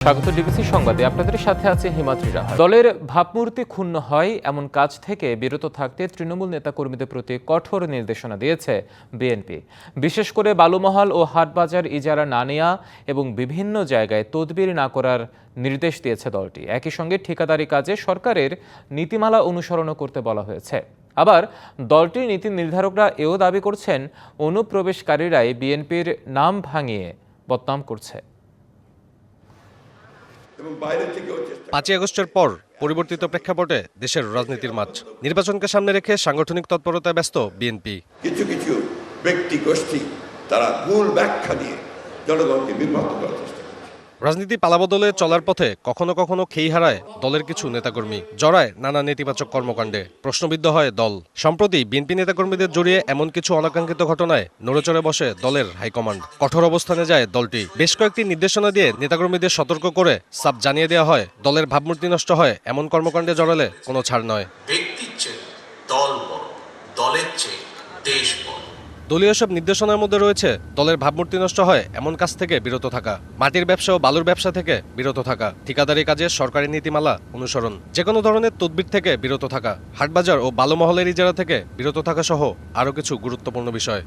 স্বাগত ডিবিসি সংবাদে আপনাদের সাথে আছে হিমাদ্রি রাহা। দলের ভাবমূর্তি ক্ষুণ্ণ হয় এমন কাজ থেকে বিরত থাকতে তৃণমূল নেতাকর্মীদের প্রতি কঠোর নির্দেশনা দিয়েছে বিএনপি। বিশেষ করে বালুমহাল ও হাটবাজার ইজারা না নেওয়া এবং বিভিন্ন জায়গায় তদবির না করার নির্দেশ দিয়েছে দলটি। একই সঙ্গে ঠিকাদারি কাজে সরকারের নীতিমালা অনুসরণ করতে বলা হয়েছে। আবার দলটির নীতি নির্ধারকরা এও দাবি করছেন অনুপ্রবেশকারীরাই বিএনপির নাম ভাঙিয়ে বদনাম করছে। 5 আগস্টের পর পরিবর্তিত প্রেক্ষাপটে দেশের রাজনীতির মাঠ। নির্বাচনকে সামনে রেখে সাংগঠনিক তৎপরতায় ব্যস্ত বিএনপি। কিছু কিছু ব্যক্তি গোষ্ঠী তারা ভুল ব্যাখ্যা দিয়ে জনগণকে বিভ্রান্ত করার চেষ্টা। রাজনীতি পালাবদলে চলার পথে কখনো কখনো খেই হারায় দলের কিছু নেতাকর্মী, জড়ায় নানা নেতিবাচক কর্মকাণ্ডে, প্রশ্নবিদ্ধ হয় দল। সম্প্রতি বিএনপি নেতাকর্মীদের জড়িয়ে এমন কিছু অনাকাঙ্ক্ষিত ঘটনায় নড়েচড়ে বসে দলের হাইকমান্ড। কঠোর অবস্থানে যায় দলটি। বেশ কয়েকটি নির্দেশনা দিয়ে নেতাকর্মীদের সতর্ক করে সাফ জানিয়ে দেওয়া হয়, দলের ভাবমূর্তি নষ্ট হয় এমন কর্মকাণ্ডে জড়ালে কোনো ছাড় নয়। ব্যক্তির চেয়ে দল বড়, দলের চেয়ে দেশ বড়। দলীয় সব নির্দেশনার মধ্যে রয়েছে দলের ভাবমূর্তি নষ্ট হয় এমন কাজ থেকে বিরত থাকা, মাটির ব্যবসা ও বালুর ব্যবসা থেকে বিরত থাকা, ঠিকাদারি কাজে সরকারি নীতিমালা অনুসরণ, যে কোনো ধরনের তদবির থেকে বিরত থাকা, হাটবাজার ও বালুমহলের ইজারা থেকে বিরত থাকা সহ আরও কিছু গুরুত্বপূর্ণ বিষয়।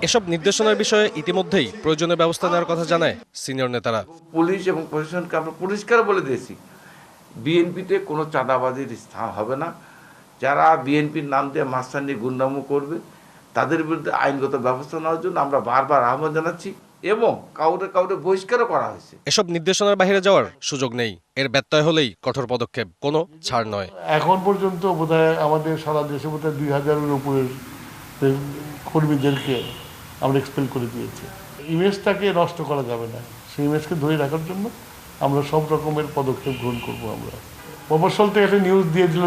এসব নির্দেশনার বিষয়ে ইতিমধ্যেই প্রয়োজনীয় ব্যবস্থা নেওয়ার কথা জানায় সিনিয়র নেতারা। পুলিশ এবং প্রশাসনকে আমরা পরিষ্কার বলে দিয়েছি, বিএনপিতে কোনো চাঁদাবাজির স্থান হবে না। যারা বিএনপির নাম দিয়ে মাস্তানি গুন্ডামো করবে তাদের বিরুদ্ধে আইনগত ব্যবস্থা নেওয়ার জন্য আমরা বারবার আহ্বান জানাচ্ছি এবং কাউকে বহিষ্কারও করা হয়েছে। এসব নির্দেশনার বাইরে যাওয়ার সুযোগ নেই, এর ব্যত্যয় হলেই কঠোর পদক্ষেপ, কোনো ছাড় নয়। এখন পর্যন্ত বোধহয় আমাদের সারা দেশে বোধহয় 2000-এর উপরের কর্মীদেরকে আমরা এক্সপেল করে দিয়েছি। ইমেজটাকে নষ্ট করা যাবে না, সেই ইমেজকে ধরে রাখার জন্য আমরা সব রকমের পদক্ষেপ গ্রহণ করবো। আমরা মফস্বল থেকে একটা নিউজ দিয়ে দিল,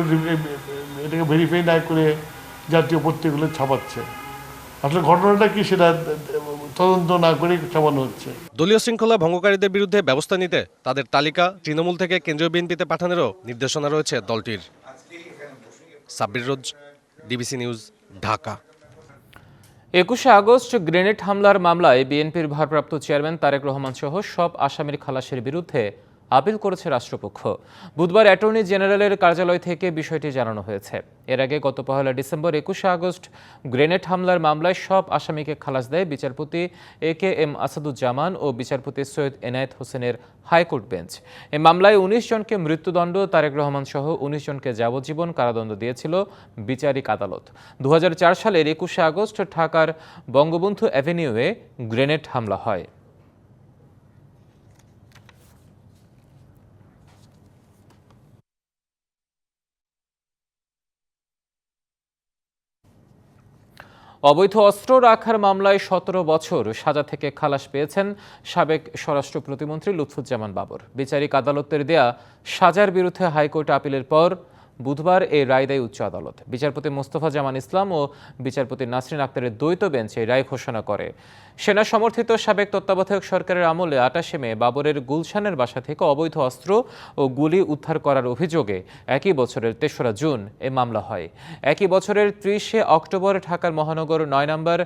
এটাকে ভেরিফাই না করে জাতীয় পত্রিকাগুলো ছাপাচ্ছে। আসলে ঘটনাটা কি সেটা তদন্ত না করে ছাপানো হচ্ছে। দলীয় শৃঙ্খলা ভঙ্গকারীদের বিরুদ্ধে ব্যবস্থা নিতে তাদের তালিকা তৃণমূল থেকে কেন্দ্রীয় বিএনপিতে পাঠানোরও নির্দেশনা রয়েছে দলটির। Sabbir Rose, DBC news, Dhaka. 21 August grenade হামলার মামলায় বিএনপির ভারপ্রাপ্ত চেয়ারম্যান তারেক রহমান সহ সব আসামির খালাসের বিরুদ্ধে আপিল করেছে রাষ্ট্রপক্ষ। বুধবার অ্যাটর্নি জেনারেলের কার্যালয় থেকে বিষয়টি জানানো হয়েছে। এর আগে গত 1 ডিসেম্বর 21 আগস্ট গ্রেনেড হামলার মামলায় সব আসামিকে খালাস দেয় বিচারপতি AKM আসাদুজ্জামান ও বিচারপতি সৈয়দ এনায়েত হোসেনের হাইকোর্ট বেঞ্চ। এই মামলায় 19 জনকে মৃত্যুদণ্ড, তারেক রহমান সহ 19 জনকে যাবজ্জীবন কারাদণ্ড দিয়েছিল বিচারিক আদালত। 2004 সালের 21 আগস্ট ঢাকার বঙ্গবন্ধু অ্যাভিনিউয়ে গ্রেনেড হামলা হয়। অবৈধ অস্ত্র রাখার মামলায় 17 বছর সাজা থেকে খালাস পেয়েছেন সাবেক স্বরাষ্ট্র প্রতিমন্ত্রী লুৎফুজ্জামান বাবর। বিচারিক আদালতের দেয়া সাজার বিরুদ্ধে হাইকোর্টে আপিলের পর বুধবার এই রায় দেয় উচ্চ আদালত। বিচারপতি মোস্তফা জামান ইসলাম ও বিচারপতি নাসরিন আক্তারের দ্বৈত বেঞ্চ এই রায় ঘোষণা করে। সেনা সমর্থিত সাবেক তত্ত্বাবধায়ক সরকারের আমলে 28 মে বাবরের গুলশানের বাসা থেকে অবৈধ অস্ত্র ও গুলি উদ্ধার করার অভিযোগে একই বছরের 3রা জুন এ মামলা হয়। একই বছরের 30 অক্টোবর ঢাকার মহানগর 9 নম্বর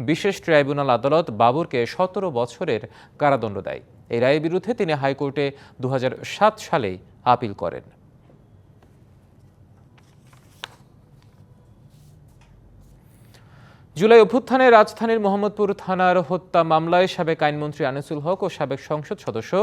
বিশেষ ট্রাইব্যুনাল আদালত বাবরকে 17 বছরের কারাদণ্ড দেয়। এই রায়ের বিরুদ্ধে তিনি হাইকোর্টে 2007 সালেই আপিল করেন। জুলাই অভ্যুত্থানে রাজধানীর মোহাম্মদপুর থানার হত্যা মামলায় সাবেক আইনমন্ত্রী আনিসুল হক ও সাবেক সংসদ সদস্য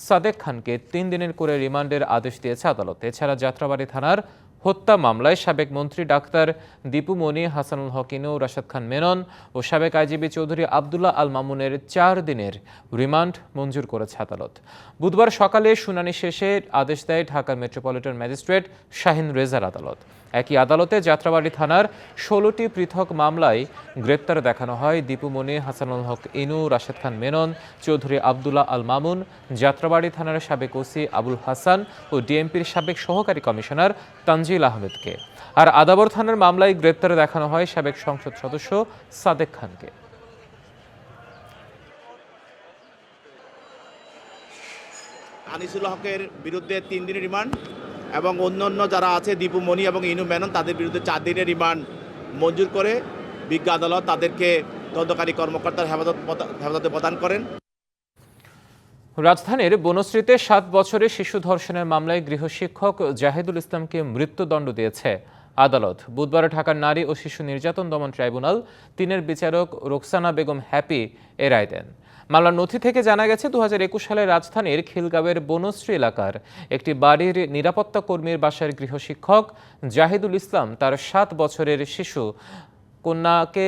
সাদেক খানকে 3 দিনের করে রিমান্ডের আদেশ দিয়েছে আদালত। এছাড়া যাত্রাবাড়ী থানার হত্যা মামলায় সাবেক মন্ত্রী ডাক্তার দীপু মনি, হাসানুল হক ইনু, রাশেদ খান মেনন ও সাবেক আইজিবি চৌধুরী আবদুল্লাহ আল মামুনের 4 দিনের রিমান্ড মঞ্জুর করেছে আদালত। বুধবার সকালে শুনানি শেষে আদেশ দেয় ঢাকার মেট্রোপলিটন ম্যাজিস্ট্রেট শাহিন রেজার আদালত। একই আদালতে যাত্রাবাড়ী থানার 16টি পৃথক মামলায় গ্রেপ্তার দেখানো হয় দীপু মনি, হাসানুল হক ইনু, রাশেদ খান মেনন, চৌধুরী আবদুল্লাহ আল মামুন, যাত্রাবাড়ী থানার সাবেক ওসি আবুল হাসান ও ডিএমপির সাবেক সহকারী কমিশনার তানজিল আহমেদকে। আর আদাবর থানার মামলায় গ্রেপ্তার দেখানো হয় সাবেক সংসদ সদস্য সাদেক খানকে। আনিসুল হকের বিরুদ্ধে 3 দিনের রিমান্ড এবং অন্যান্য যারা আছে দীপু মনি এবং ইনু মেনন তাদের বিরুদ্ধে 4 দিনের রিমান্ড মঞ্জুর করে বিজ্ঞ আদালত তাদেরকে তদন্তকারী কর্মকর্তার হেফাজতে প্রদান করেন। রাজধানীর বনশ্রীতে 7 বছরের শিশু ধর্ষণের মামলায় গৃহশিক্ষক জাহিদুল ইসলামকে মৃত্যুদণ্ড দিয়েছে আদালত। বুধবার ঢাকার নারী ও শিশু নির্যাতন দমন ট্রাইব্যুনাল 3-এর বিচারক রোকসানা বেগম হ্যাপি এ রায় দেন। মামলার নথি থেকে জানা গেছে 2021 সালে রাজধানীর খিলগাঁওয়ের বনশ্রী এলাকার একটি বাড়ির নিরাপত্তা কর্মীর বাসার গৃহশিক্ষক জাহিদুল ইসলাম তার 7 বছরের শিশু কন্যাকে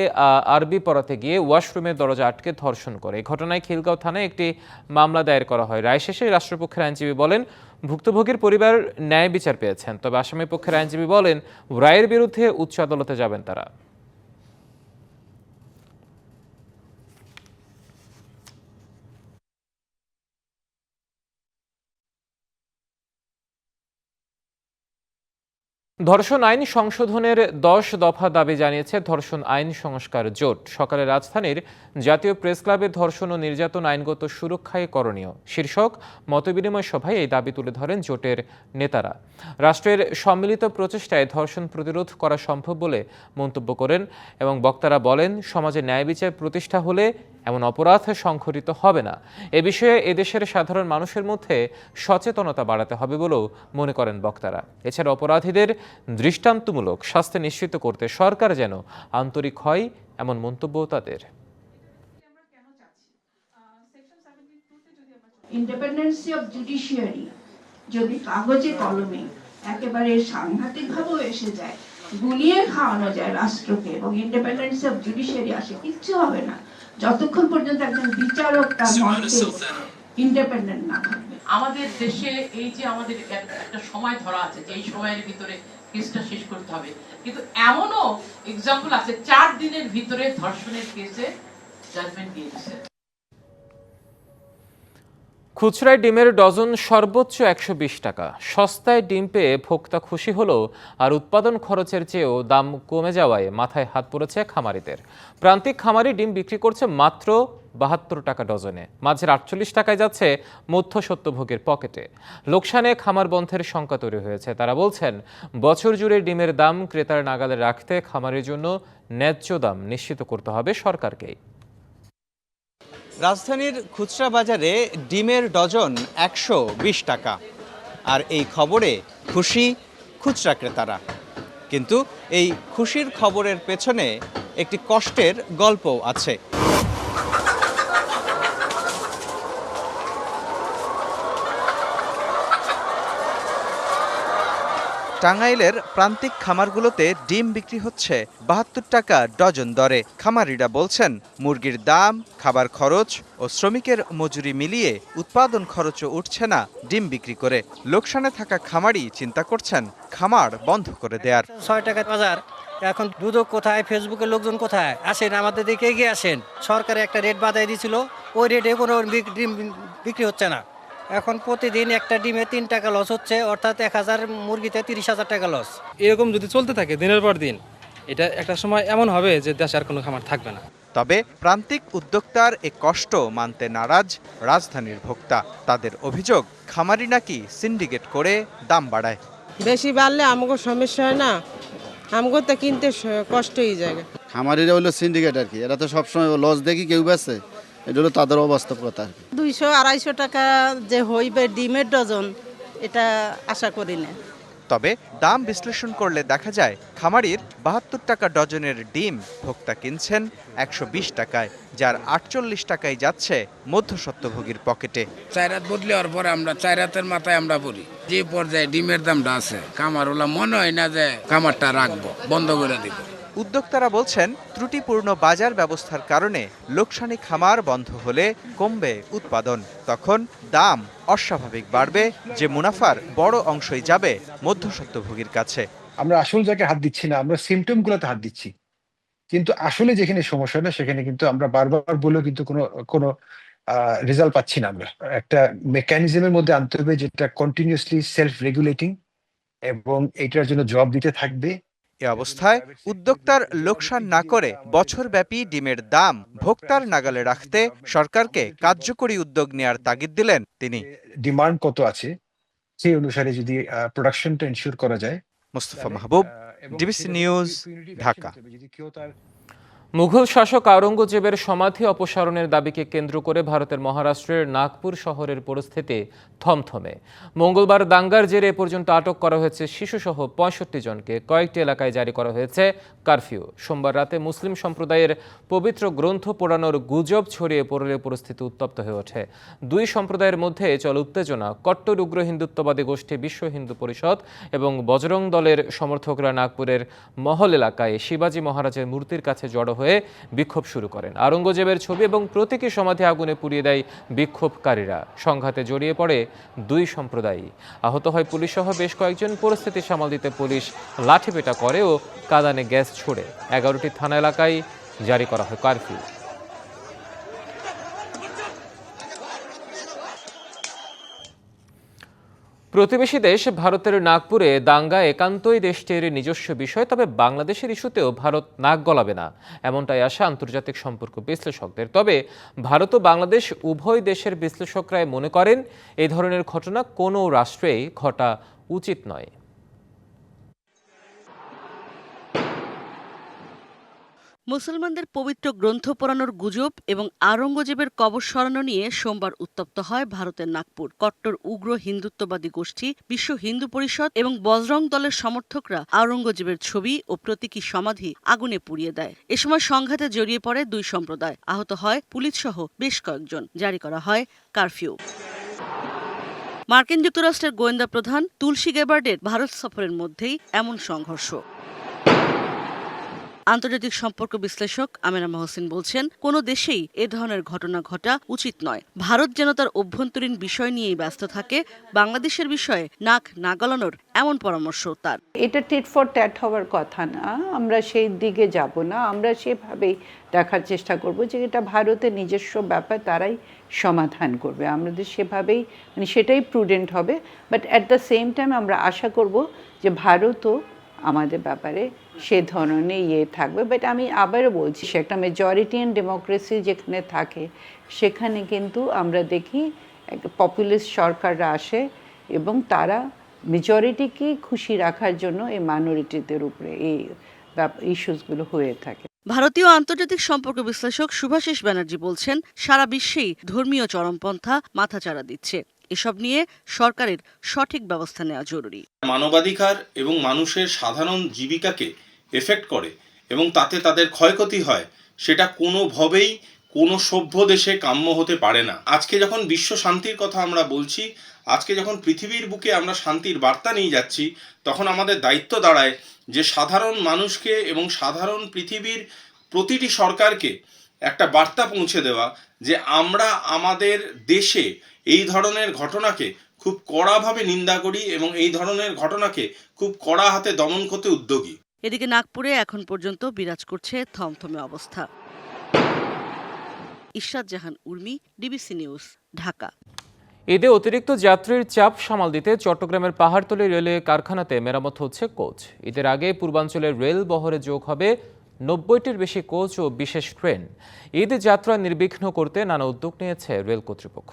আরবি পড়াতে গিয়ে ওয়াশরুমের দরজা আটকে ধর্ষণ করে। এই ঘটনায় খিলগাঁও থানায় একটি মামলা দায়ের করা হয়। রায় শেষে রাষ্ট্রপক্ষের আইনজীবী বলেন, ভুক্তভোগীর পরিবার ন্যায় বিচার পেয়েছেন। তবে আসামি পক্ষের আইনজীবী বলেন, রায়ের বিরুদ্ধে উচ্চ আদালতে যাবেন তারা। ধর্ষণ আইন সংশোধনের 10 দফা দাবি জানিয়েছে ধর্ষণ আইন সংস্কার জোট। সকালে রাজধানীর জাতীয় প্রেস ক্লাবে ধর্ষণ ও নির্যাতন আইনগত সুরক্ষায় করণীয় শীর্ষক মতবিনিময় সভায় এই দাবি তুলে ধরেন জোটের নেতারা। রাষ্ট্রের সম্মিলিত প্রচেষ্টায় ধর্ষণ প্রতিরোধ করা সম্ভব বলে মন্তব্য করেন এবং বক্তারা বলেন, সমাজে ন্যায় বিচার প্রতিষ্ঠা হলে এমন অপরাধ সংঘটিত হবে না। এ বিষয়ে এদেশের সাধারণ মানুষের মধ্যে সচেতনতা বাড়াতে হবে বলেও মনে করেন বক্তারা। এছাড়া অপরাধীদের দৃষ্টান্তমূলক শাস্তি নিশ্চিত করতে সরকার যেন আন্তরিক হয়, এমন মন্তব্যও তাদের। ইন্ডিপেন্ডেন্সি অফ জুডিশিয়ারি যদি কাগজে কলমে একেবারে সাংঘাতিকভাবেও এসে যায়, গুলিয়ে খাওয়ানো যায় রাষ্ট্রকে এবং ইন্ডিপেন্ডেন্সি অফ জুডিশিয়ারি আসে, কিচ্ছু হবে না যতক্ষণ পর্যন্ত একজন বিচারক তার মতে ইন্ডিপেন্ডেন্ট না থাকবে। আমাদের দেশে এই যে আমাদের একটা সময় ধরা আছে যে এই সময়ের ভিতরে কেসটা শেষ করতে হবে, কিন্তু এমনও এক্সাম্পল আছে 4 দিনের ভিতরে ধর্ষণের কেসে জাজমেন্ট দিয়ে দিয়েছে। খুচরায় ডিমের ডজন সর্বোচ্চ 120 টাকা। সস্তায় ডিম পেয়ে ভোক্তা খুশি হলেও আর উৎপাদন খরচের চেয়েও দাম কমে যাওয়ায় মাথায় হাত পড়েছে খামারিদের। প্রান্তিক খামারি ডিম বিক্রি করছে মাত্র 72 টাকা ডজনে। মাঝের 48 টাকায় যাচ্ছে মধ্যস্বত্বভোগীর পকেটে। লোকসানে খামার বন্ধের শঙ্কা তৈরি হয়েছে। তারা বলছেন, বছর জুড়ে ডিমের দাম ক্রেতার নাগালে রাখতে খামারের জন্য ন্যায্য দাম নিশ্চিত করতে হবে সরকারকেই। রাজধানীর খুচরা বাজারে ডিমের ডজন 120 টাকা। আর এই খবরে খুশি খুচরা ক্রেতারা। কিন্তু এই খুশির খবরের পেছনে একটি কষ্টের গল্পও আছে। টাঙ্গাইলের প্রান্তিক খামারগুলোতে ডিম বিক্রি হচ্ছে 72 টাকা ডজন দরে। খামারিরা বলছেন, মুরগির দাম, খাবার খরচ ও শ্রমিকের মজুরি মিলিয়ে উৎপাদন খরচও উঠছে না ডিম বিক্রি করে। লোকসানে থাকা খামারি চিন্তা করছেন খামার বন্ধ করে দেয়ার। 6 টাকা বাজার, এখন দুধক কোথায়, ফেসবুকের লোকজন কোথায়? আসেন আমাদের দিকে এগিয়ে আসেন। সরকারে একটা রেট বাধাই দিয়েছিল, ওই রেটে কোনো ডিম বিক্রি হচ্ছে না। এখন প্রতিদিন একটা ডিমে 3 টাকা লস হচ্ছে, অর্থাৎ 1000 মুরগিতে 30,000 টাকা লস। এরকম যদি চলতে থাকে দিনের পর দিন, এটা একটা সময় এমন হবে যে দেশে আর কোনো খামার থাকবে না। তবে প্রান্তিক উদ্যোক্তার এ কষ্ট মানতে নারাজ রাজধানীর ভোক্তা। তাদের অভিযোগ, খামারি নাকি সিন্ডিকেট করে দাম বাড়ায়। বেশি বাড়লে আমাকে সমস্যা হয় না, আমাকে তো কিনতে কষ্ট হয়ে যায়। খামারিরা হলো সিন্ডিকেট আর কি, এরা তো সবসময় লস দেখি কেউ বেছে, এটা হলো তাদের অবাস্তবতা। 200-250 টাকা যে হইবে ডিমের ডজন, এটা আশা করি না। তবে দাম বিশ্লেষণ করলে দেখা যায়, খামারির 72 টাকা ডজনের ডিম ভোক্তা কিনছেন 120 টাকায়, যার 48 টাকায় যাচ্ছে মধ্যস্বত্বভোগীর পকেটে। 4 রাত বদলে হওয়ার পরে আমরা 4 রাতের মাথায় আমরা পড়ি যে পর্যায়ে ডিমের দামটা আছে, খামার ওলা মনে হয় না যে খামারটা রাখবো, বন্ধ করে দিব। উদ্যোক্তারা বলছেন, ত্রুটিপূর্ণ বাজার ব্যবস্থার কারণে লোকসানি খামার বন্ধ হলে কমবে উৎপাদন। তখন দাম অস্বাভাবিক বাড়বে, যে মুনাফার বড় অংশই যাবে মধ্যস্বত্বভোগীর কাছে। আমরা আসল জায়গায় হাত দিচ্ছি না, আমরা সিমটমগুলোতে হাত দিচ্ছি। কিন্তু আসলে যেখানে সমস্যা না, সেখানে কিন্তু আমরা বারবার বলেও কিন্তু কোনো রেজাল্ট পাচ্ছি না। আমরা একটা মেকানিজমের মধ্যে আনতে হবে যেটা কন্টিনিউয়াসলি সেলফ রেগুলেটিং এবং এটার জন্য জবাব দিতে থাকবে। এ অবস্থায় উদ্যোক্তার লোকসান না করে বছরব্যাপী ডিমের দাম ভোক্তার নাগালে রাখতে সরকারকে কার্যকরী উদ্যোগ নেয়ার তাগিদ দিলেন তিনি। ডিমান্ড কত আছে সেই অনুসারে যদি প্রোডাকশনটা এনশিওর করা যায়। মোস্তফা মাহবুব, ডিবিসি নিউজ, ঢাকা। মুঘল শাসক আওরঙ্গজেবের সমাধি অপসারণের দাবিকে কেন্দ্র করে ভারতের মহারাষ্ট্রের নাগপুর শহরের পরিস্থিতি থমথমে। মঙ্গলবার দাঙ্গার জেরে এ পর্যন্ত আটক করা হয়েছে শিশুসহ ৬৫ জনকে। কয়েকটি এলাকায় জারি করা হয়েছে কারফিউ। সোমবার রাতে মুসলিম সম্প্রদায়ের পবিত্র গ্রন্থ পোড়ানোর গুজব ছড়িয়ে পড়লে পরিস্থিতি উত্তপ্ত হয়ে ওঠে। দুই সম্প্রদায়ের মধ্যে চলে উত্তেজনা। কট্টর উগ্র হিন্দুত্ববাদী গোষ্ঠী বিশ্ব হিন্দু পরিষদ এবং বজরং দলের সমর্থকরা নাগপুরের মহল এলাকায় শিবাজী মহারাজের মূর্তির কাছে জড়ো হয়ে বিক্ষোভ শুরু করেন। আওরঙ্গজেবের ছবি এবং প্রতীকী সমাধি আগুনে পুড়িয়ে দেয় বিক্ষোভকারীরা। সংঘাতে জড়িয়ে পড়ে দুই সম্প্রদায়। আহত হয় পুলিশ সহ বেশ কয়েকজন। পরিস্থিতি সামাল দিতে পুলিশ লাঠিপেটা করে ও কাঁদানে গ্যাস ছোড়ে। 11টি থানা এলাকায় জারি করা হয় কারফিউ। প্রতিবেশী দেশ ভারতের নাগপুরে দাঙ্গা একান্তই দেশটির নিজস্ব বিষয়, তবে বাংলাদেশের ইস্যুতেও ভারত নাক গলাবে না, এমনটাই আশা আন্তর্জাতিক সম্পর্ক বিশ্লেষকদের। তবে ভারত ও বাংলাদেশ উভয় দেশের বিশ্লেষকরাই মনে করেন এই ধরনের ঘটনা কোনো রাষ্ট্রেই ঘটা উচিত নয়। মুসলমানদের পবিত্র গ্রন্থ পোড়ানোর গুজব এবং আওরঙ্গজেবের কবর সরানো নিয়ে সোমবার উত্তপ্ত হয় ভারতের নাগপুর। কট্টর উগ্র হিন্দুত্ববাদী গোষ্ঠী বিশ্ব হিন্দু পরিষদ এবং বজরং দলের সমর্থকরা আওরঙ্গজেবের ছবি ও প্রতীকী সমাধি আগুনে পুড়িয়ে দেয়। এ সময় সংঘাতে জড়িয়ে পড়ে দুই সম্প্রদায়। আহত হয় পুলিশ সহ বেশ কয়েকজন। জারি করা হয় কারফিউ। মার্কিন যুক্তরাষ্ট্রের গোয়েন্দা প্রধান তুলসী গ্যাবার্ডের ভারত সফরের মধ্যেই এমন সংঘর্ষ। আন্তর্জাতিক সম্পর্ক বিশ্লেষক আমেনা মহসিন বলছেন, কোনো দেশেই এ ধরনের ঘটনা ঘটা উচিত নয়। ভারত যেন তার অভ্যন্তরীণ বিষয় নিয়েই ব্যস্ত থাকে, বাংলাদেশের বিষয়ে নাক না গলানোর এমন পরামর্শ তার। এটা টিট ফর ট্যাট হওয়ার কথা না, আমরা সেই দিকে যাব না। আমরা সেভাবেই দেখার চেষ্টা করব যে এটা ভারতের নিজস্ব ব্যাপার, তারাই সমাধান করবে। আমাদের সেভাবেই সেটাই প্রুডেন্ট হবে। But at the same time আমরা আশা করব যে ভারতও আমাদের ব্যাপারে সে ধরনের থাকবে। বাট আমি আবারও বলছি, সে একটা মেজরিটিয়ান ডেমোক্রেসি যেখানে থাকে সেখানে কিন্তু আমরা দেখি পপুলিস্ট সরকাররা আসে এবং তারা মেজরিটিকে খুশি রাখার জন্য এই মাইনরিটিদের উপরে এই ইস্যুসগুলো হয়ে থাকে। ভারতীয় আন্তর্জাতিক সম্পর্ক বিশ্লেষক শুভাশিস ব্যানার্জি বলছেন, সারা বিশ্বেই ধর্মীয় চরমপন্থা মাথাচাড়া দিচ্ছে। এসব নিয়ে সরকারের সঠিক ব্যবস্থা নেওয়া জরুরি। মানবাধিকার এবং মানুষের সাধারণ জীবিকাকে এফেক্ট করে এবং তাতে তাদের ক্ষয়ক্ষতি হয়, সেটা কোনোভাবেই কোনো সভ্য দেশে কাম্য হতে পারে না। আজকে যখন বিশ্ব শান্তির কথা আমরা বলছি, আজকে যখন পৃথিবীর বুকে আমরা শান্তির বার্তা নিয়ে যাচ্ছি, তখন আমাদের দায়িত্ব দাঁড়ায় যে সাধারণ মানুষকে এবং সাধারণ পৃথিবীর প্রতিটি সরকারকে একটা বার্তা পৌঁছে দেওয়া যে আমরা আমাদের দেশে এই ধরনের ঘটনাকে খুব কড়াভাবে নিন্দা করি এবং এই ধরনের ঘটনাকে খুব কড়া হাতে দমন করতে উদ্যোগী। এদিকে নাগপুরে এখন পর্যন্ত বিরাজ করছে থমথমে অবস্থা। ইশরাত জাহান উর্মি, ডিবিসি নিউজ, ঢাকা। ঈদে অতিরিক্ত যাত্রীর চাপ সামাল দিতে চট্টগ্রামের পাহাড়তলী রেলওয়ে কারখানাতে মেরামত হচ্ছে কোচ। ঈদের আগে পূর্বাঞ্চলের রেল বহরে যোগ হবে 90টির বেশি কোচ ও বিশেষ ট্রেন। ঈদ যাত্রা নির্বিঘ্ন করতে নানা উদ্যোগ নিয়েছে রেল কর্তৃপক্ষ।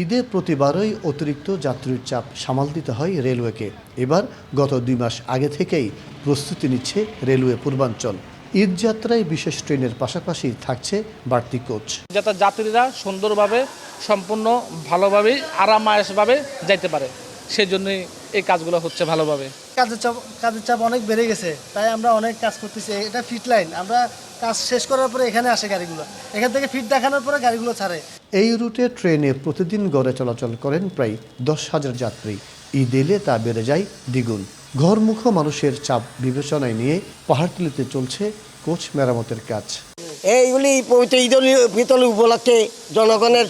ঈদে প্রতিবারই অতিরিক্ত যাত্রীর চাপ সামাল দিতে হয় রেলওয়েকে। এবার গত 2 মাস আগে থেকেই প্রস্তুতি নিচ্ছে রেলওয়ে পূর্বাঞ্চল। ঈদ যাত্রায় বিশেষ ট্রেনের পাশাপাশি থাকছে বাড়তি কোচ, যাতে যাত্রীরা সুন্দরভাবে সম্পূর্ণ ভালোভাবে আরামায়েশভাবে যাইতে পারে, সেই জন্যই এই কাজগুলো হচ্ছে ভালোভাবে। কাজের চাপ অনেক বেড়ে গেছে, তাই আমরা অনেক কাজ করতেছি। এটা ফিট লাইন, আমরা কাজ শেষ করার পরে এখানে আসে গাড়িগুলো, এখান থেকে ফিট দেখানোর পরে গাড়িগুলো ছাড়ে। এই রুটে ট্রেনে প্রতিদিন গড়ে চলাচল করেন প্রায় 10,000 যাত্রী। ঈদ এলে তা বেড়ে যায় দ্বিগুণ। ঘরমুখ মানুষের চাপ বিবেচনায় নিয়ে পাহাড়তলীতে চলছে কোচ মেরামতের কাজ। এইগুলি পবিত্র ঈদুল উপলক্ষে জনগণের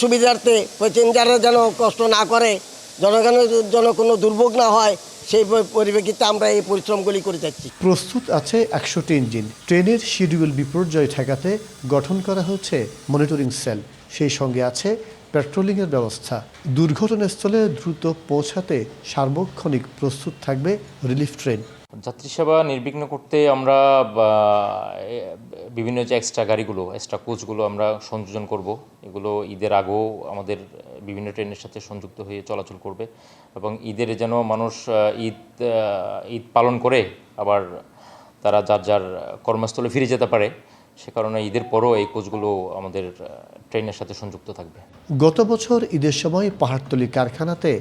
সুবিধার্থে প্যাসেঞ্জাররা যেন কষ্ট না করে, জনগণের যেন কোনো দুর্ভোগ না হয়, সেই পরিপ্রেক্ষিতে আমরা এই পরিশ্রমগুলি করে যাচ্ছি। প্রস্তুত আছে 100টি ইঞ্জিন। ট্রেনের শিডিউল বিপর্যয় ঠেকাতে গঠন করা হচ্ছে মনিটরিং সেল। সেই সঙ্গে আছে পেট্রোলিংয়ের ব্যবস্থা। দুর্ঘটনাস্থলে দ্রুত পৌঁছাতে সার্বক্ষণিক প্রস্তুত থাকবে রিলিফ ট্রেন। যাত্রী সেবা নির্বিঘ্ন করতে আমরা বিভিন্ন যে এক্সট্রা গাড়িগুলো, এক্সট্রা কোচগুলো আমরা সংযোজন করব। এগুলো ঈদের আগেও আমাদের বিভিন্ন ট্রেনের সাথে সংযুক্ত হয়ে চলাচল করবে এবং ঈদের যেন মানুষ ঈদ পালন করে আবার তারা যার যার কর্মস্থলে ফিরে যেতে পারে, সে কারণে ঈদের পরও এই কোচগুলো আমাদের ট্রেনের সাথে সংযুক্ত থাকবে। গত বছর ঈদের সময় পাহাড়তলী কারখানাতে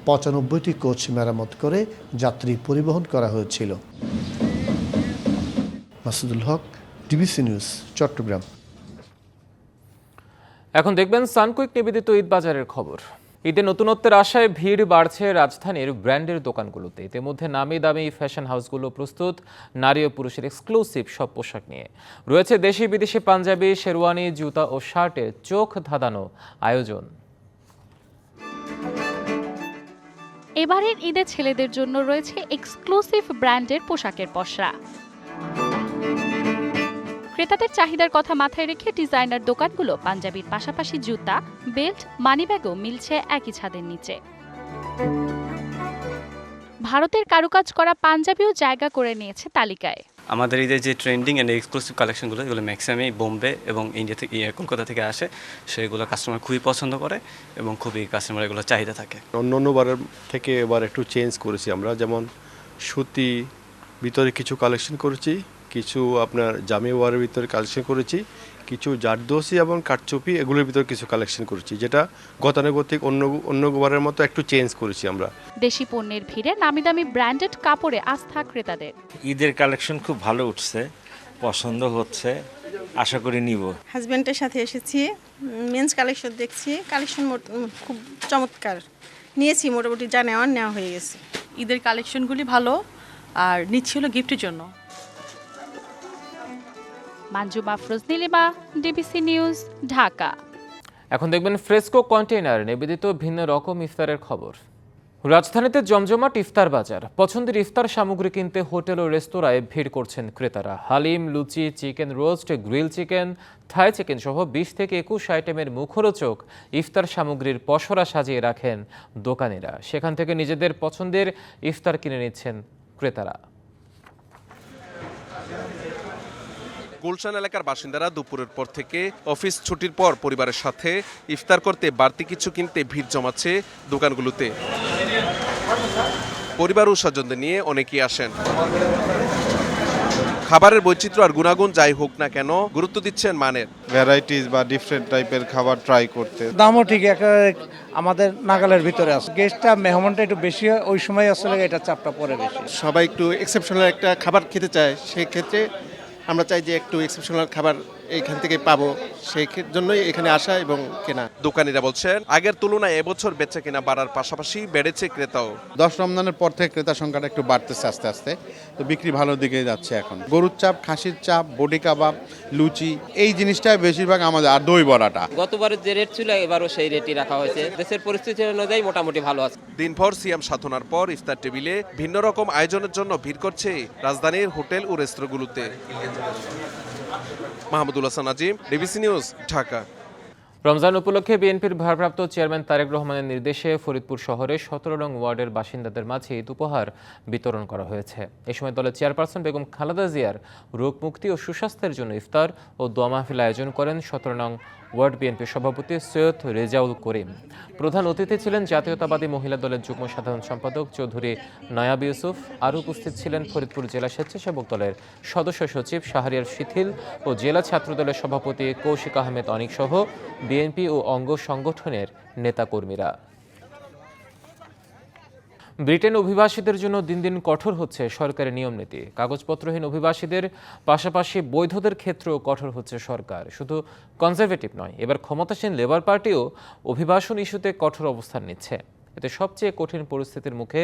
৯৫টি কোচ মেরামত করে যাত্রী পরিবহন করা হয়েছিল। মাসুদুল হক, ডিবিসি নিউজ, চট্টগ্রাম। এখন দেখবেন সানকুইক নিবেদিত ঈদ বাজারের খবর। ঈদে নতুনত্বের আশায় ভিড় বাড়ছে রাজধানীর ব্র্যান্ডের দোকানগুলোতে। ইতিমধ্যে নামি দামি ফ্যাশন হাউসগুলো প্রস্তুত নারী ও পুরুষের এক্সক্লুসিভ সব পোশাক নিয়ে। রয়েছে দেশি বিদেশি পাঞ্জাবি, শেরওয়ানি, জুতা ও শার্টের চোখ ধাঁধানো আয়োজন। এবারের ঈদে ছেলেদের জন্য রয়েছে এক্সক্লুসিভ ব্র্যান্ডের পোশাকের পসরা। ক্রেতাদের চাহিদার কথা মাথায় রেখে ডিজাইনার দোকানগুলো পাঞ্জাবির পাশাপাশি জুতা, বেল্ট, মানিব্যাগও মিলছে একই ছাদের নিচে। ভারতের কারুকাজ করা পাঞ্জাবিও জায়গা করে নিয়েছে তালিকায়। আমাদের ঈদের যে ট্রেন্ডিং অ্যান্ড এক্সক্লুসিভ কালেকশনগুলো, এগুলো ম্যাক্সিমামই বোম্বে এবং ইন্ডিয়া থেকে, কলকাতা থেকে আসে। সেগুলো কাস্টমার খুবই পছন্দ করে এবং খুবই কাস্টমার এগুলো চাহিদা থাকে। অন্য বারের থেকে এবার একটু চেঞ্জ করেছি আমরা, যেমন সুতি ভিতরে কিছু কালেকশন করেছি, কিছু আপনার জামি ওয়ারের ভিতরে কালেকশন করেছি, কিছু জারদোসি এবং কাঠচুপি এগুলোর ভিতরে কিছু কালেকশন করেছি, যেটা গতানুগতিক অন্য বারের মতো একটু চেঞ্জ করেছি আমরা। দেশি পণ্যের ভিড়ে নামি দামি ব্র্যান্ডেড কাপড়ে আস্থা ক্রেতাদের। ঈদের কালেকশন খুব ভালো উঠছে, পছন্দ হচ্ছে, আশা করি নিব। হাজব্যান্ডের সাথে এসেছি, মেন্স কালেকশন দেখছি, কালেকশন খুব চমৎকার নিয়েছি, মোটামুটি যা নেওয়া হয়ে গেছে। ঈদের কালেকশনগুলি ভালো, আর নিচ্ছি হলো গিফটের জন্য। মানজু মাফরোজ নীলিমা, ডিবিসি নিউজ, ঢাকা। এখন দেখবেন ফ্রেস্কো কন্টেইনার নিবেদিত ভিন্ন রকম ইফতারের খবর। রাজধানীতে জমজমাট ইফতার বাজার। পছন্দের ইফতার সামগ্রী কিনতে হোটেল ও রেস্তোরাঁয় ভিড় করছেন ক্রেতারা। Haleem, luchi, chicken roast, grill chicken, Thai chicken সহ 20 থেকে 21 আইটেমের মুখরোচক ইফতার সামগ্রীর পসরা সাজিয়ে রাখেন দোকানিরা। সেখান থেকে নিজেদের পছন্দের ইফতার কিনে নিচ্ছেন ক্রেতারা। গুলশান এলাকার বাসিন্দারা দুপুরের পর থেকে অফিস ছুটির পর পরিবারের সাথে ইফতার করতে বাড়তি কিছু কিনতে ভিড় জমাচ্ছে দোকানগুলোতে। পরিবার ও স্বজনদের নিয়ে অনেকেই আসেন। খাবারের বৈচিত্র্য আর গুণাগুণ যাই হোক না কেন, গুরুত্ব দিচ্ছেন মানের। ভ্যারাইটিস বা ডিফারেন্ট টাইপের খাবার ট্রাই করতে। দামও ঠিক আমাদের নাগালের ভিতরে আছে। গেস্টটা মেহমানটা একটু বেশি হয়, ওই সময় আসলে এটা চাপটা পড়ে বেশি। সবাই একটু এক্সেপশনাল একটা খাবার খেতে চায়, সেই ক্ষেত্রে আমরা চাই যে একটু এক্সেপশনাল খাবার এইখান থেকে পাবো, সেই জন্যই এখানে আসা এবং কেনা। দোকানিরা বলছেন আগের তুলনায় এবছর বেচা কেনা বাড়ার পাশাপাশি বেড়েছে ক্রেতাও। 10 রমজানের পর থেকে ক্রেতার সংখ্যাটা একটু বাড়তেছে আস্তে আস্তে, তো বিক্রি ভালো দিকে যাচ্ছে এখন। গরুর চাপ, খাসির চাপ, বডি কাবাব, লুচি, এই জিনিসটাই বেশিরভাগ আমাদের। আর দই বড়াটা গতবারের যে রেট ছিল এবারও সেই রেটই রাখা হয়েছে। দেশের পরিস্থিতি অনুযায়ী মোটামুটি ভালো আছে। দিনভর সিয়াম সাধনার পর ইফতার টেবিলে ভিন্ন রকম আয়োজনের জন্য ভিড় করছে রাজধানীর হোটেল ও রেস্তোরাঁগুলোতে। মাহমুদুল হাসান আজিম, ডিবিসি নিউজ, ঢাকা। রমজান উপলক্ষে বিএনপির ভারপ্রাপ্ত চেয়ারম্যান তারেক রহমানের নির্দেশে ফরিদপুর শহরে 17 নং ওয়ার্ডের বাসিন্দাদের মাঝে ঈদ উপহার বিতরণ করা হয়েছে। এ সময় দলের চেয়ারপারসন বেগম খালেদা জিয়ার রোগ মুক্তি ও সুস্বাস্থ্যের জন্য ইফতার ও দোয়া মাহফিল আয়োজন করেন 17 নং ওয়ার্ড বিএনপির সভাপতি সৈয়দ রেজাউল করিম। প্রধান অতিথি ছিলেন জাতীয়তাবাদী মহিলা দলের যুগ্ম সাধারণ সম্পাদক চৌধুরী নয়াব ইউসুফ। আরও উপস্থিত ছিলেন ফরিদপুর জেলা স্বেচ্ছাসেবক দলের সদস্য সচিব শাহরিয়ার শিথিল ও জেলা ছাত্র দলের সভাপতি কৌশিক আহমেদ অনিক সহ বিএনপি ও অঙ্গ সংগঠনের নেতাকর্মীরা। ব্রিটেন অভিবাসীদের জন্য দিন দিন কঠোর হচ্ছে সরকারি নিয়মনীতি। কাগজপত্রহীন অভিবাসীদের পাশাপাশি বৈধদের ক্ষেত্রেও কঠোর হচ্ছে সরকার। শুধু কনজারভেটিভ নয়, এবার ক্ষমতাসীন লেবার পার্টিও অভিবাসন ইস্যুতে কঠোর অবস্থান নিচ্ছে। এতে সবচেয়ে কঠিন পরিস্থিতির মুখে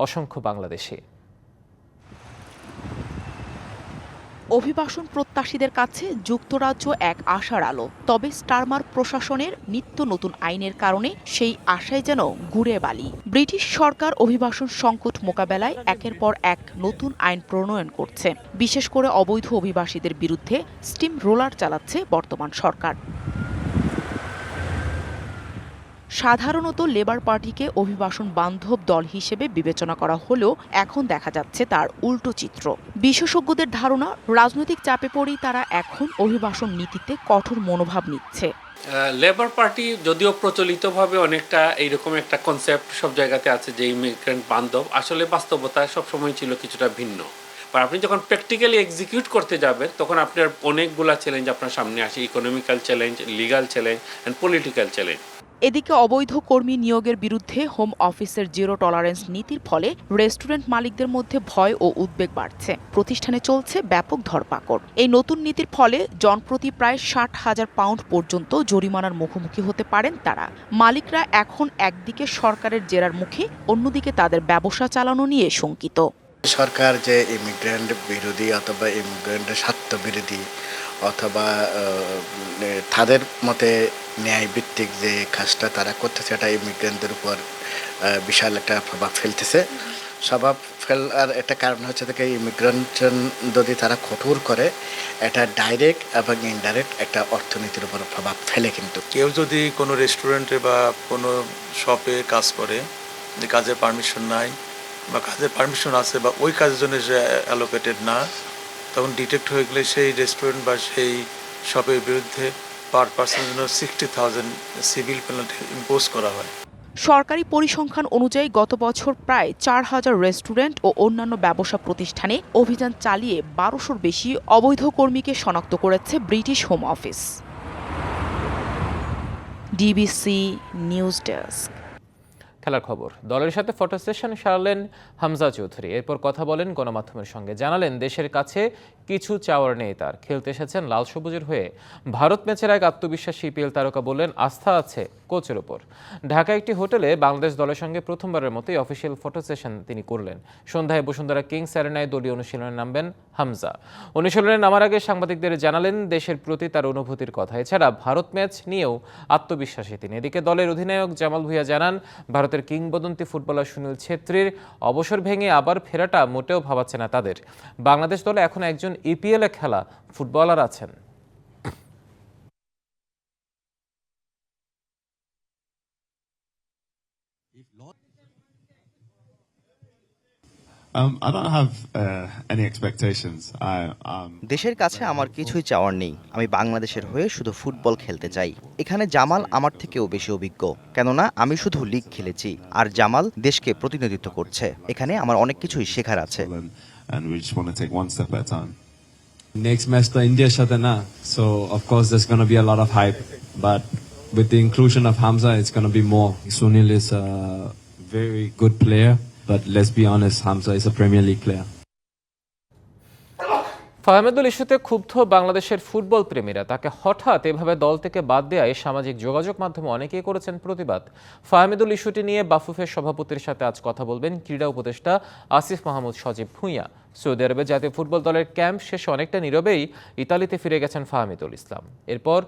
অসংখ্য বাংলাদেশি। অভিবাসন প্রত্যাশীদের কাছে যুক্তরাজ্য এক আশার আলো। তবে স্টারমার প্রশাসনের নিত্য নতুন আইনের কারণে সেই আশায় যেন ঘুরে বালি। ব্রিটিশ সরকার অভিবাসন সংকট মোকাবেলায় একের পর এক নতুন আইন প্রণয়ন করছে। বিশেষ করে অবৈধ অভিবাসীদের বিরুদ্ধে স্টিম রোলার চালাচ্ছে বর্তমান সরকার। সাধারণত লেবার পার্টিকে অভিবাসন বান্ধব দল হিসেবে বিবেচনা করা হলেও এখন দেখা যাচ্ছে তার উল্টো চিত্র। বিশেষজ্ঞদের ধারণা, রাজনৈতিক চাপে পড়েই তারা এখন অভিবাসন নীতিতে কঠোর মনোভাব নিচ্ছে। লেবার পার্টি যদিও প্রচলিতভাবে অনেকটা এইরকম একটা কনসেপ্ট সব জায়গাতে আছে যে ইমিগ্রেন্ট বান্ধব, আসলে বাস্তবতা সবসময় ছিল কিছুটা ভিন্ন। আর আপনি যখন প্র্যাকটিক্যালি এক্সিকিউট করতে যাবেন তখন আপনার অনেকগুলা চ্যালেঞ্জ আপনার সামনে আসে, economical challenge, legal challenge and political challenge. এদিকে অবৈধ কর্মী নিয়োগের বিরুদ্ধে হোম অফিসের জিরো টলারেন্স নীতির ফলে রেস্টুরেন্ট মালিকদের মধ্যে ভয় ও উদ্বেগ বাড়ছে। প্রতিষ্ঠানে চলছে ব্যাপক ধরপাকড়। এই নতুন নীতির ফলে জনপ্রতি প্রায় 60,000 পাউন্ড পর্যন্ত জরিমানার মুখোমুখি হতে পারেন তারা। মালিকরা এখন একদিকে সরকারের জেরার মুখে, অন্যদিকে তাদের ব্যবসা চালানো নিয়ে শঙ্কিত। সরকার যে ইমিগ্রেন্ট বিরোধী অথবা ইমিগ্রেন্টের স্বার্থ বিরোধী অথবা তাদের মতে ন্যায়ভিত্তিক যে কাজটা তারা করতেছে, এটা ইমিগ্রেন্টদের উপর বিশাল একটা প্রভাব ফেলতেছে। স্বভাব ফেলার একটা কারণ হচ্ছে থেকে ইমিগ্রেন্ট যদি তারা কঠোর করে, এটা ডাইরেক্ট এবং ইনডাইরেক্ট একটা অর্থনীতির উপর প্রভাব ফেলে। কিন্তু কেউ যদি কোনো রেস্টুরেন্টে বা কোনো শপে কাজ করে, যে কাজের পারমিশন নাই বা কাজের পারমিশন আছে বা ওই কাজের জন্য যে অ্যালোকেটেড না, তখন ডিটেক্ট হয়ে গেলে সেই রেস্টুরেন্ট বা সেই শপের বিরুদ্ধে পার পার্সনের জন্য 60,000 সিভিল পেনাল্টি ইম্পোজ করা হয়। সরকারি পরিসংখ্যান অনুযায়ী গত বছর প্রায় 4,000 রেস্টুরেন্ট ও অন্যান্য ব্যবসা প্রতিষ্ঠানে অভিযান চালিয়ে 1200-র বেশি অবৈধ কর্মীকে শনাক্ত করেছে British home office. DBC news desk. খেলার খবর। দলের সাথে ফটো সেশন সারলেন হামজা চৌধুরী। এরপর কথা বলেন গণমাধ্যমের সঙ্গে। জানালেন দেশের কাছে কিছু চাওয়ার নেই তার। খেলতে এসেছেন লাল সবুজের হয়ে। ভারত ম্যাচের আগে আত্মবিশ্বাসী পিএল তারকা বললেন আস্থা আছে কোচের ওপর। ঢাকা একটি হোটেলে বাংলাদেশ দলের সঙ্গে প্রথমবারের মতোই অফিসিয়াল ফটো সেশন তিনি করলেন। সন্ধ্যায় বসুন্ধরা কিংস অ্যারেনায় দলীয় অনুশীলনে নামবেন হামজা। অনুশীলনে নামার আগে সাংবাদিকদের জানালেন দেশের প্রতি তার অনুভূতির কথা। এছাড়া ভারত ম্যাচ নিয়েও আত্মবিশ্বাসী তিনি। এদিকে দলের অধিনায়ক জামাল ভুঁইয়া জানান, ভারতের কিংবদন্তি ফুটবলার সুনীল ছেত্রীর অবসর ভেঙে আবার ফেরাটা মোটেও ভাবাচ্ছে না তাদের। বাংলাদেশ দলে এখন একজন ইপিএলে খেলা ফুটবলার আছেন। দেশের কাছে আমার কিছুই চাওয়ার নেই। আমি বাংলাদেশের হয়ে শুধু ফুটবল খেলতে চাই। এখানে জামাল আমার থেকেও বেশি অভিজ্ঞ, কেননা আমি শুধু লিগ খেলেছি আর জামাল দেশকে প্রতিনিধিত্ব করছে। এখানে আমার অনেক কিছুই শেখার আছে। নেক্সট ম্যাচটা ইন্ডিয়ার সাথে না, so of course there's going to be a lot of hype, but with the inclusion of Hamza it's going to be more. Sunil is a very good player, but let's be honest, Hamza is a Premier League player. Fahmidul ইস্যুতে ক্ষুব্ধ বাংলাদেশের football প্রেমীরা। তাকে হঠাৎ এভাবে দল থেকে বাদ দেওয়ায় সামাজিক যোগাযোগ মাধ্যমে অনেকেই করেছেন প্রতিবাদ। ফাহমিদুল ইস্যুটি নিয়ে বাফুফের সভাপতির সাথে আজ কথা বলবেন ক্রীড়া উপদেষ্টা আসিফ মাহমুদ সজীব ভুঁইয়া। সৌদি আরবে জাতীয় ফুটবল দলের ক্যাম্প শেষে অনেকটা নীরবেই ইতালিতে ফিরে গেছেন ফাহমিদুল ইসলাম। এরপর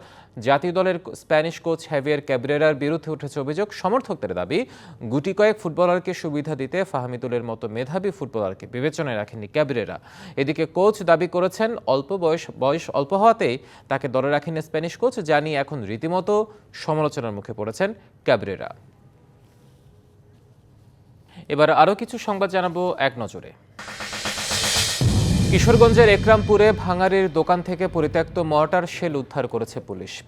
জাতীয় দলের স্প্যানিশ কোচ হ্যাভিয়ার ক্যাব্রেরার বিরুদ্ধে উঠেছে অভিযোগ। সমর্থকদের দাবি, গুটি কয়েক ফুটবলারকে সুবিধা দিতে ফাহমিদুলের মতো মেধাবী ফুটবলারকে বিবেচনায় রাখেননি ক্যাব্রেরা। এদিকে কোচ দাবি করেছেন বয়স অল্প হওয়াতেই তাকে দলে রাখেননি স্প্যানিশ কোচ, যা নিয়ে এখন রীতিমতো সমালোচনার মুখে পড়েছেন ক্যাব্রেরা। এবার আরও কিছু সংবাদ জানাবো এক নজরে। কিশোরগঞ্জের একরামপুরে ভাঙাড়ির দোকান থেকে পরিত্যক্ত মর্টার শেল উদ্ধার করেছে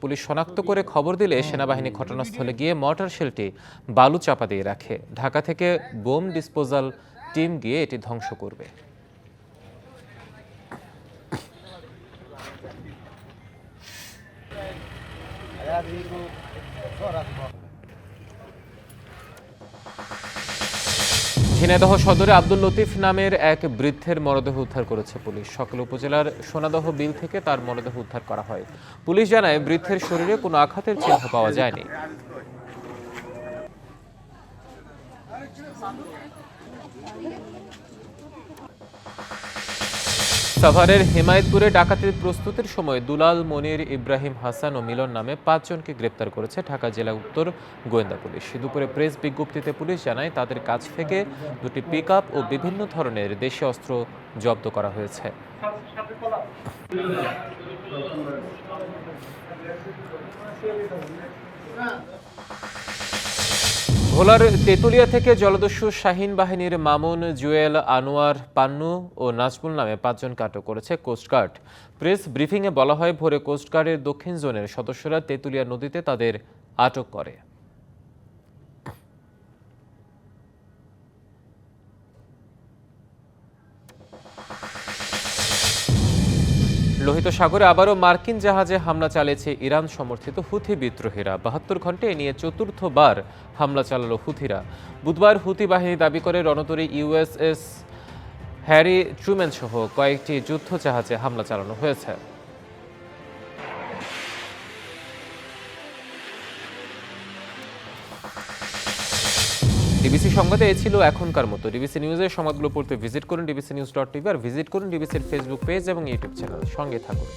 পুলিশ শনাক্ত করে খবর দিলে সেনাবাহিনী ঘটনাস্থলে গিয়ে মর্টার শেলটি বালু চাপা দিয়ে রাখে। ঢাকা থেকে বোম ডিসপোজাল টিম গিয়ে এটি ধ্বংস করবে। ঝিনাইদহ সদরে আব্দুল লতিফ নামের এক বৃদ্ধের মরদেহ উদ্ধার করেছে পুলিশ। সকাল উপজেলার সোনাদহ বিল থেকে তার মরদেহ উদ্ধার করা হয়। পুলিশ জানায়, বৃদ্ধের শরীরে কোনো আঘাতের চিহ্ন পাওয়া যায়নি। সাভারের হিমায়তপুরে ডাকাতির প্রস্তুতির সময় দুলাল, মনির, ইব্রাহিম, হাসান ও মিলন নামে 5 জনকে গ্রেপ্তার করেছে ঢাকা জেলা উত্তর গোয়েন্দা পুলিশ। দুপুরে প্রেস বিজ্ঞপ্তিতে পুলিশ জানায়, তাদের কাছ থেকে 2টি পিকআপ ও বিভিন্ন ধরনের দেশীয় অস্ত্র জব্দ করা হয়েছে। ভোলার তেঁতুলিয়া থেকে জলদস্যু শাহীন বাহিনীর মামুন, জুয়েল, আনোয়ার, পান্নু ও নাজমুল নামে 5 জনকে আটক করেছে কোস্টগার্ড। প্রেস ব্রিফিংয়ে বলা হয়, ভোরে কোস্টগার্ডের দক্ষিণ জোনের সদস্যরা তেঁতুলিয়া নদীতে তাদের আটক করে। লোহিত সাগরে আবারও মার্কিন জাহাজে হামলা চালিয়েছে ইরান সমর্থিত হুথি বিদ্রোহীরা। 72 ঘন্টায় এ নিয়ে চতুর্থবার হামলা চালালো হুথিরা। বুধবার হুথি বাহিনী দাবি করে রণতরী ইউএসএস হ্যারি ট্রুম্যান সহ কয়েকটি যুদ্ধ জাহাজে হামলা চালানো হয়েছে। ডিবিসি সংবাদে এ ছিল এখনকার মতো। ডিবিসি নিউজের সংবাদগুলো পড়তে ভিজিট করুন dbcnews.tv আর ভিজিট করুন ডিবিসির ফেসবুক পেজ এবং ইউটিউব চ্যানেল। সঙ্গে থাকুন।